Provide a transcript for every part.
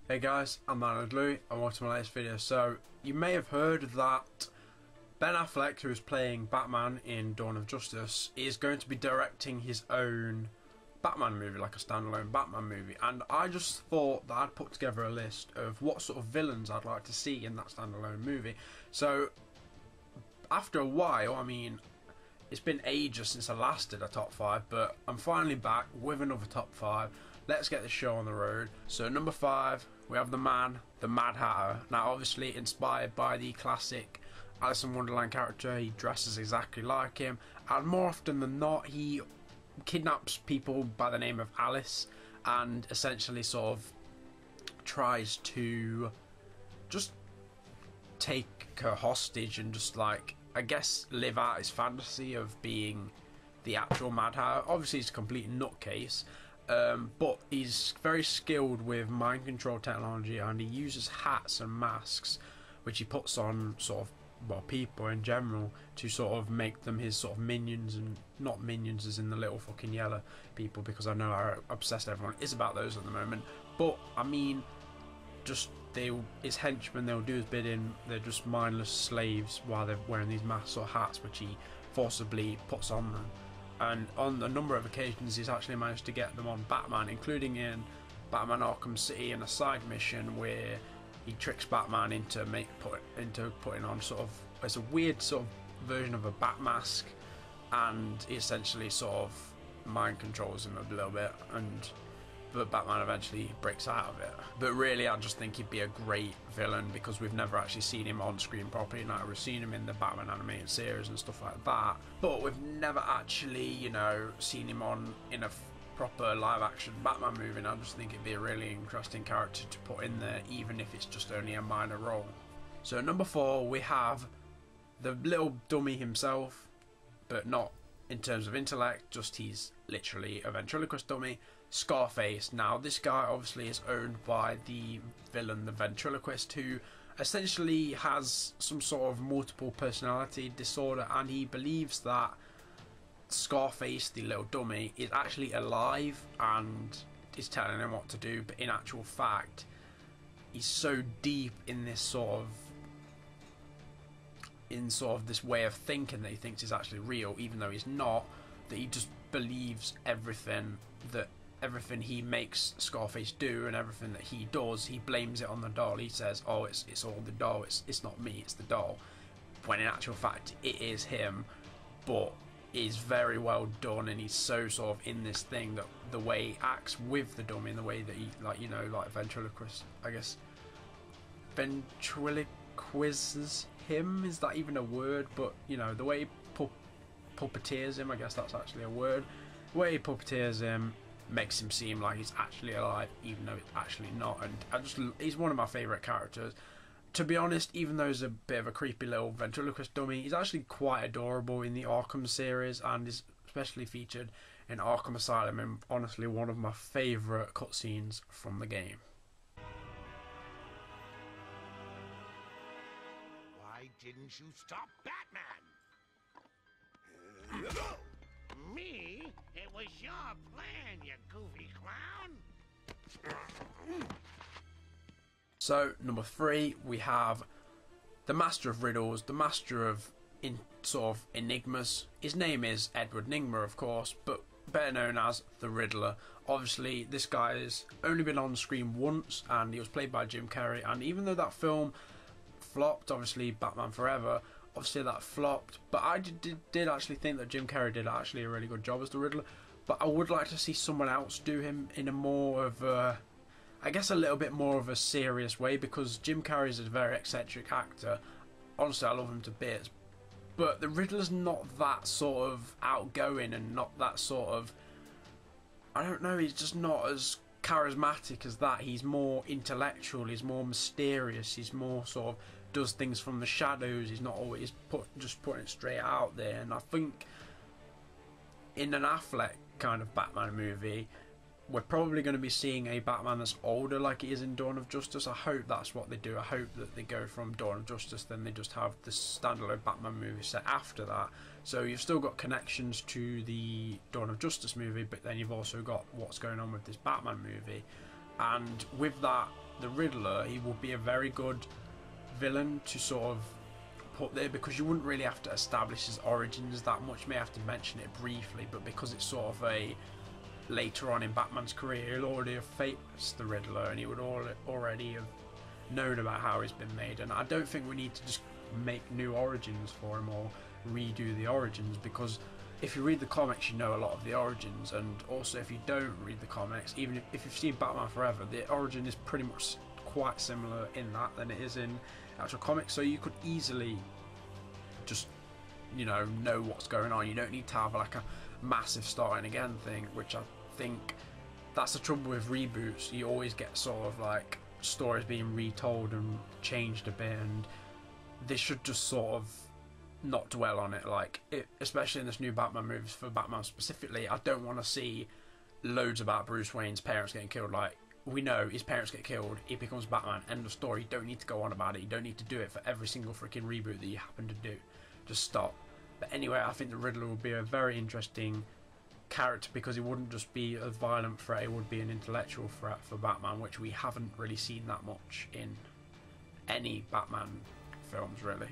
Hey guys, I'm Louis and welcome to my latest video. So, you may have heard that Ben Affleck, who is playing Batman in Dawn of Justice, is going to be directing his own Batman movie, like a standalone Batman movie. And I just thought that I'd put together a list of what sort of villains I'd like to see in that standalone movie. So, after a while, I mean, it's been ages since I last did a top 5, but I'm finally back with another top 5. Let's get the show on the road. So number 5, we have the man, the Mad Hatter. Now obviously inspired by the classic Alice in Wonderland character, he dresses exactly like him, and more often than not he kidnaps people by the name of Alice and essentially sort of tries to just take her hostage and just, like, I guess, live out his fantasy of being the actual Mad Hatter. Obviously he's a complete nutcase, but he's very skilled with mind control technology, and he uses hats and masks which he puts on sort of, well, people in general, to sort of make them his sort of minions, and not minions as in the little fucking yellow people, because I know how obsessed everyone is about those at the moment, but I mean, just his henchmen, they'll do his bidding. They're just mindless slaves while they're wearing these masks or hats which he forcibly puts on them. And on a number of occasions he's actually managed to get them on Batman, including in Batman Arkham City in a side mission where he tricks Batman into putting on sort of, it's a weird sort of version of a bat mask, and he essentially sort of mind controls him a little bit, but Batman eventually breaks out of it. But really, I just think he'd be a great villain, because we've never actually seen him on screen properly. Now, we've seen him in the Batman animated series and stuff like that, but we've never actually, you know, seen him in a proper live action Batman movie, and I just think it'd be a really interesting character to put in there, even if it's just only a minor role. So number 4, we have the little dummy himself, but not in terms of intellect, just he's literally a ventriloquist dummy, Scarface. Now this guy obviously is owned by the villain, the ventriloquist, who essentially has some sort of multiple personality disorder, and he believes that Scarface, the little dummy, is actually alive and is telling him what to do, but in actual fact he's so deep in this sort of this way of thinking that he thinks is actually real, even though he's not, that he just believes everything he makes Scarface do, and everything that he does, he blames it on the doll. He says, oh, it's all the doll, it's not me, it's the doll, when in actual fact it is him. But it's very well done, and he's so sort of in this thing that the way he acts with the dummy, and the way that he, like, you know, like ventriloquist, I guess, ventriloquizes him, is that even a word? But you know, the way he puppeteers him, I guess that's actually a word. The way he puppeteers him makes him seem like he's actually alive, even though it's actually not. And he's one of my favourite characters. To be honest, even though he's a bit of a creepy little ventriloquist dummy, he's actually quite adorable in the Arkham series, and is especially featured in Arkham Asylum, and honestly one of my favourite cutscenes from the game. Why didn't you stop Batman? Me? It was your plan, you goofy clown. So, number 3, we have the Master of Riddles, the Master of sort of enigmas. His name is Edward Nygma, of course, but better known as the Riddler. Obviously, this guy has only been on screen once, and he was played by Jim Carrey, and even though that film flopped, obviously Batman Forever, obviously that flopped, but I did actually think that Jim Carrey did actually a really good job as the Riddler. But I would like to see someone else do him in a more of a, I guess, a little bit more of a serious way, because Jim Carrey is a very eccentric actor. Honestly, I love him to bits, but the Riddler's not that sort of outgoing, and not that sort of, I don't know, he's just not as charismatic as that. He's more intellectual, he's more mysterious, he's more sort of does things from the shadows. He's not always just putting it straight out there. And I think in an Affleck kind of Batman movie, we're probably going to be seeing a Batman that's older, like he is in Dawn of Justice. I hope that's what they do. I hope that they go from Dawn of Justice, then they just have the standalone Batman movie set after that. So you've still got connections to the Dawn of Justice movie, but then you've also got what's going on with this Batman movie. And with that, the Riddler, he would be a very good villain to sort of put there, because you wouldn't really have to establish his origins that much. You may have to mention it briefly, but because it's sort of a later on in Batman's career, he'll already have faced the Riddler, and he would already have known about how he's been made. And I don't think we need to just make new origins for him or redo the origins, because if you read the comics you know a lot of the origins, and also if you don't read the comics, even if you've seen Batman Forever, the origin is pretty much quite similar in that than it is in actual comics, so you could easily just know what's going on. You don't need to have like a massive starting again thing, which I think that's the trouble with reboots. You always get sort of like stories being retold and changed a bit, and they should just sort of not dwell on it. Like especially in this new Batman movies, for Batman specifically, I don't want to see loads about Bruce Wayne's parents getting killed. Like, we know his parents get killed, he becomes Batman, end of story. You don't need to go on about it. You don't need to do it for every single freaking reboot that you happen to do. Just stop. But anyway, I think the Riddler would be a very interesting character, because he wouldn't just be a violent threat, it would be an intellectual threat for Batman, which we haven't really seen that much in any Batman films, really.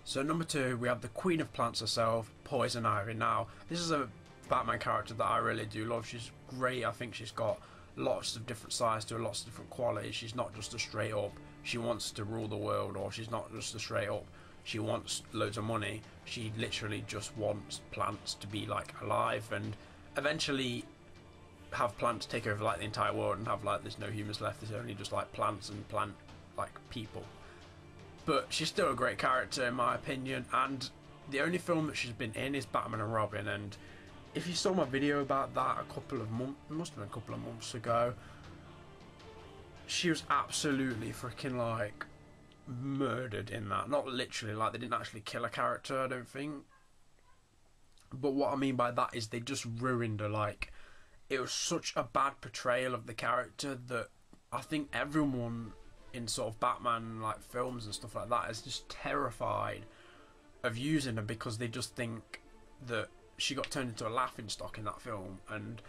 So number 2, we have the Queen of Plants herself, Poison Ivy. Now, this is a Batman character that I really do love. She's great. I think she's got lots of different sides to her, lots of different qualities. She's not just a straight up, she wants to rule the world, or she's not just a straight up, she wants loads of money. She literally just wants plants to be like alive, and eventually have plants take over like the entire world, and have like there's no humans left, there's only just like plants and plant like people. But she's still a great character in my opinion, and the only film that she's been in is Batman and Robin. And if you saw my video about that a couple of months, it must have been a couple of months ago, she was absolutely freaking like murdered in that. Not literally, like they didn't actually kill a character, I don't think, but what I mean by that is they just ruined her. Like, it was such a bad portrayal of the character that I think everyone in sort of Batman like films and stuff like that is just terrified of using her, because they just think that she got turned into a laughingstock in that film. And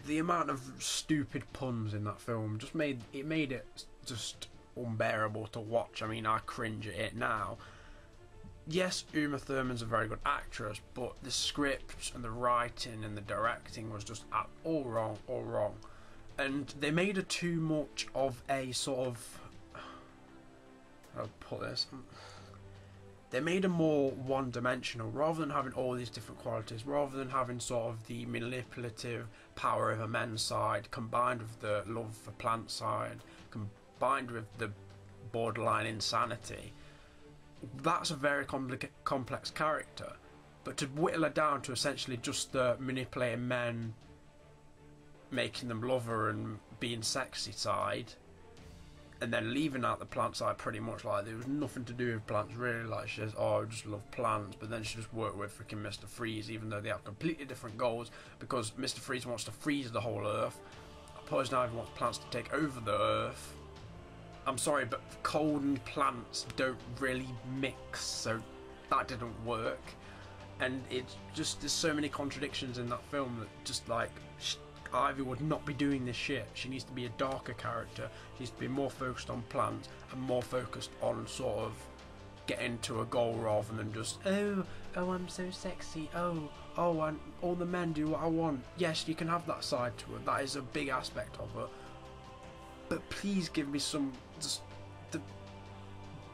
the amount of stupid puns in that film just made it just unbearable to watch. I mean, I cringe at it now. Yes, Uma Thurman's a very good actress, but the script and the writing and the directing was just all wrong. And they made her too much of a sort of, I'll put this, they made her more one-dimensional, rather than having all these different qualities, rather than having sort of the manipulative power of a men's side, combined with the love for plant side, combined with the borderline insanity. That's a very complex character, but to whittle her down to essentially just the manipulating men, making them love her and being sexy side, and then leaving out the plant side pretty much, like there was nothing to do with plants really. Like she says, oh, I just love plants, but then she just worked with freaking Mr. Freeze, even though they have completely different goals, because Mr. Freeze wants to freeze the whole Earth, Poison Ivy wants plants to take over the Earth. I'm sorry, but cold and plants don't really mix, so that didn't work. And it's just, there's so many contradictions in that film that just like, Ivy would not be doing this shit. She needs to be a darker character. She needs to be more focused on plants and more focused on sort of getting to a goal, rather than just, oh, I'm so sexy, and all the men do what I want. Yes, you can have that side to her. That is a big aspect of her. But please give me some, just the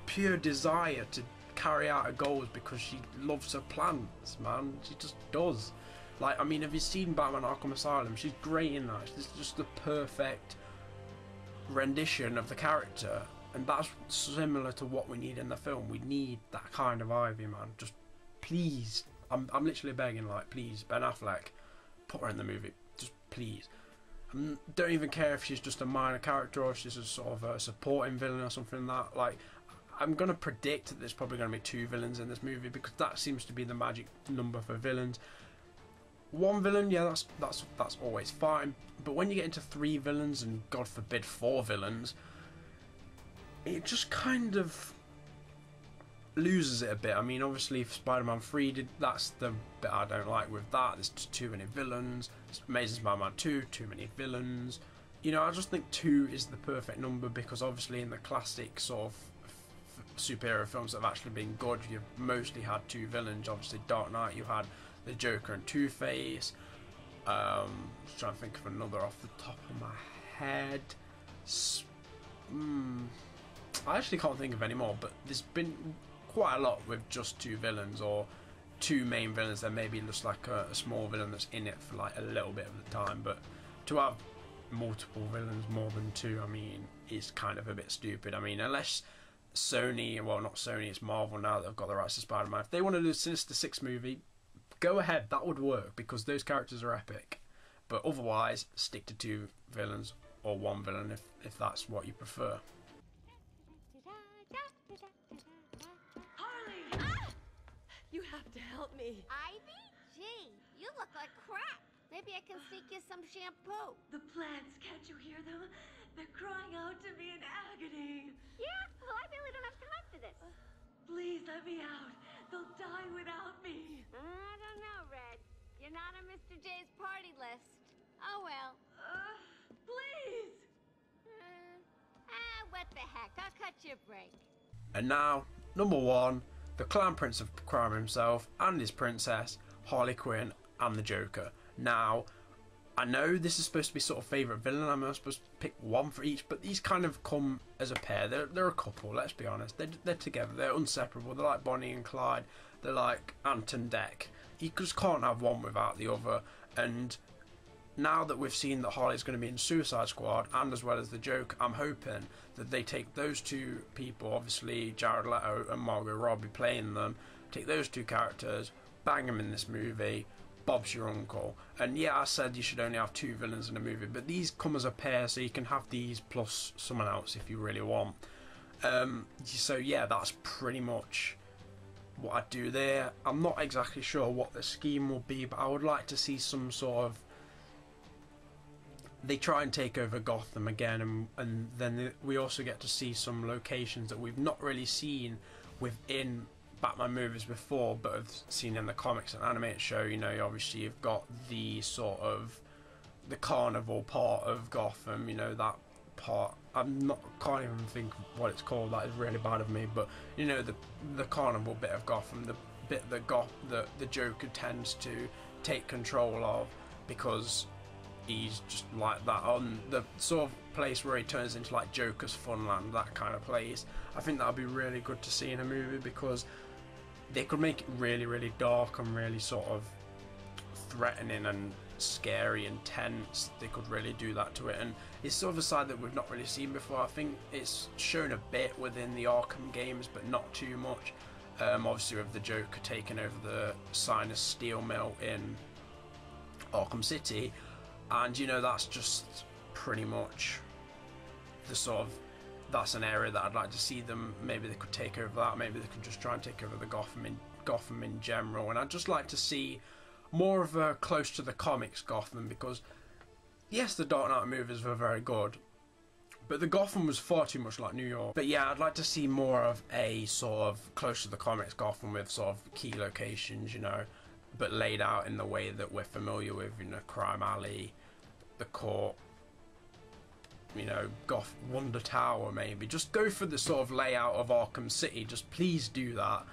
pure desire to carry out her goals, because she loves her plants, man. She just does. Like, I mean, have you seen Batman Arkham Asylum? She's great in that. She's just the perfect rendition of the character, and that's similar to what we need in the film. We need that kind of Ivy, man. Just please, I'm literally begging, like, please, Ben Affleck, put her in the movie. Just please. I don't even care if she's just a minor character or if she's a sort of a supporting villain or something like that. Like, I'm gonna predict that there's probably gonna be 2 villains in this movie, because that seems to be the magic number for villains. 1 villain, yeah, that's always fine. But when you get into 3 villains, and God forbid 4 villains, it just kind of loses it a bit. I mean, obviously, if Spider-Man 3 that's the bit I don't like with that. There's too many villains. Amazing Spider-Man 2, too many villains. you know, I just think 2 is the perfect number, because obviously in the classic sort of superhero films that have actually been good, you've mostly had 2 villains. Obviously Dark Knight, you had the Joker and Two-Face. Just trying to think of another off the top of my head. I actually can't think of any more, but there's been quite a lot with just 2 villains, or 2 main villains. There may be just like a small villain that's in it for like a little bit of the time, but to have multiple villains more than 2, I mean, is kind of a bit stupid. I mean, unless Sony, well, not Sony, it's Marvel now that have got the rights to Spider-Man, if they want to do a Sinister Six movie, go ahead, that would work, because those characters are epic. But otherwise, stick to 2 villains, or 1 villain if that's what you prefer. Harley! Ah! You have to help me. Ivy? Gee, you look like crap. Maybe I can sneak you some shampoo. The plants, can't you hear them? They're crying out to me in agony. Yeah? Well, I really don't have time for this. Please let me out. They'll die without me. I don't know, Red. You're not on Mr. J's party list. Oh, well. Please! What the heck? I'll cut your break. And now, number 1, the Clown Prince of Crime himself and his princess, Harley Quinn, and the Joker. Now, I know this is supposed to be sort of favourite villain, I'm supposed to pick 1 for each, but these kind of come as a pair. They're a couple, let's be honest. They're together, they're inseparable, they're like Bonnie and Clyde, they're like Ant and Dec. You just can't have one without the other, and now that we've seen that Harley's going to be in Suicide Squad, and as well as the Joker, I'm hoping that they take those 2 people, obviously Jared Leto and Margot Robbie playing them, take those 2 characters, bang them in this movie, Bob's your uncle. And yeah, I said you should only have 2 villains in a movie, but these come as a pair, so you can have these plus someone else if you really want. So yeah, that's pretty much what I do there. I'm not exactly sure what the scheme will be, but I would like to see some sort of, they try and take over Gotham again, and then we also get to see some locations that we've not really seen within Batman movies before, but have seen in the comics and animated show. You know, obviously you've got the sort of the carnival part of Gotham, you know, that part, can't even think what it's called, that is really bad of me, but you know, the carnival bit of Gotham, the bit that the Joker tends to take control of, because he's just like that, on the sort of place where he turns into like Joker's Funland, that kind of place. I think that would be really good to see in a movie, because they could make it really, really dark and really sort of threatening and scary and tense. They could really do that to it, and it's sort of a side that we've not really seen before. I think it's shown a bit within the Arkham games, but not too much. Obviously with the Joker taking over the Sinus Steel Mill in Arkham City, and you know, that's just pretty much the sort of, that's an area that I'd like to see them, maybe they could take over that, maybe they could just try and take over the Gotham in general. And I'd just like to see more of a close to the comics Gotham, because yes, the Dark Knight movies were very good, but the Gotham was far too much like New York. But yeah, I'd like to see more of a sort of close to the comics Gotham, with sort of key locations, you know, but laid out in the way that we're familiar with, you know, Crime Alley, the Court, you know, Wonder Tower, maybe. Just go for the sort of layout of Arkham City, just please do that.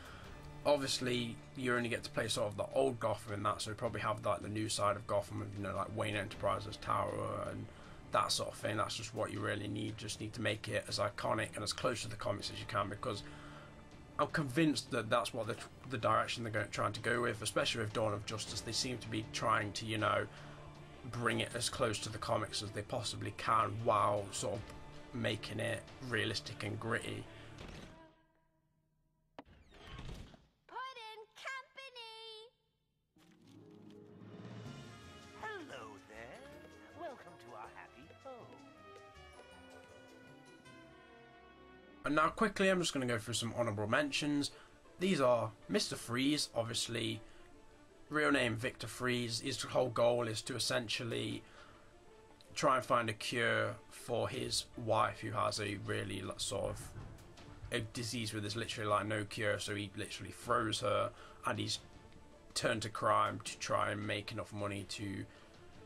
Obviously, you only get to play sort of the old Gotham in that, so probably have like the new side of Gotham, with, you know, like Wayne Enterprises Tower and that sort of thing. That's just what you really need. Just need to make it as iconic and as close to the comics as you can, because I'm convinced that that's what the direction they're trying to go with, especially with Dawn of Justice. They seem to be trying to, you know, bring it as close to the comics as they possibly can, while sort of making it realistic and gritty. Puddin' Company! Hello there. Welcome to our happy home. And now quickly, I'm just going to go through some honourable mentions. These are Mr. Freeze, obviously, real name Victor Freeze. His whole goal is to essentially try and find a cure for his wife, who has a really sort of a disease where there's literally like no cure, so he literally throws her, and he's turned to crime to try and make enough money to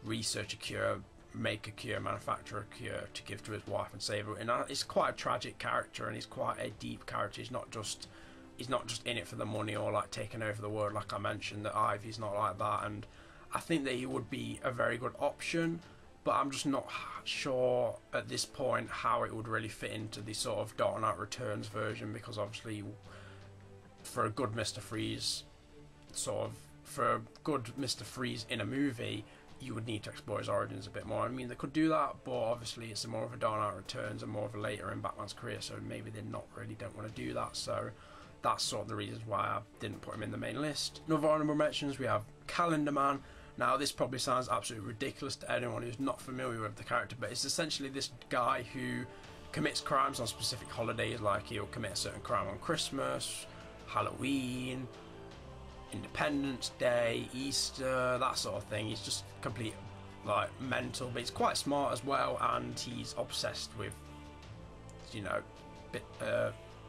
research a cure, make a cure, manufacture a cure to give to his wife and save her. And it's quite a tragic character, and he's quite a deep character. He's not just in it for the money or like taking over the world, like I mentioned. That Ivy's not like that, and I think that he would be a very good option, but I'm just not sure at this point how it would really fit into the sort of Dark Knight Returns version, because obviously for a good Mr. Freeze in a movie, you would need to explore his origins a bit more. I mean, they could do that, but obviously it's more of a Dark Knight Returns and more of a later in Batman's career, so maybe they don't want to do that. So that's sort of the reasons why I didn't put him in the main list. Another honourable mentions, we have Calendar Man. Now, this probably sounds absolutely ridiculous to anyone who's not familiar with the character, but it's essentially this guy who commits crimes on specific holidays, like he'll commit a certain crime on Christmas, Halloween, Independence Day, Easter, that sort of thing. He's just complete like mental, but he's quite smart as well, and he's obsessed with, you know,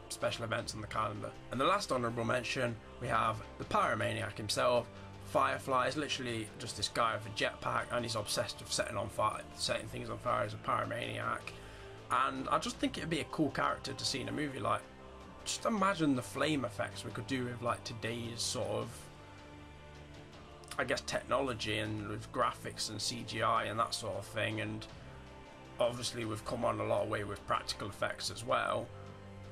special events on the calendar. And the last honourable mention, we have the Pyromaniac himself. Firefly is literally just this guy with a jetpack, and he's obsessed with setting things on fire as a pyromaniac. And I just think it'd be a cool character to see in a movie. Like, just imagine the flame effects we could do with like today's sort of, I guess, technology and with graphics and CGI and that sort of thing. And obviously we've come on a lot of way with practical effects as well.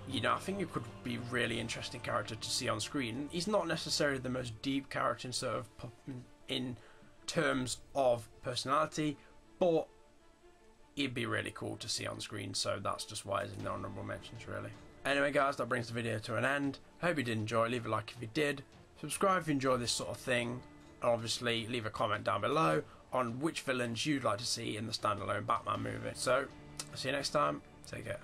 You know, I think it could be a really interesting character to see on screen. He's not necessarily the most deep character in terms of personality, but he'd be really cool to see on screen, so that's just why he's in the honourable mentions, really. Anyway guys, that brings the video to an end. Hope you did enjoy. Leave a like if you did. Subscribe if you enjoy this sort of thing. And obviously leave a comment down below on which villains you'd like to see in the standalone Batman movie. So, I'll see you next time. Take care.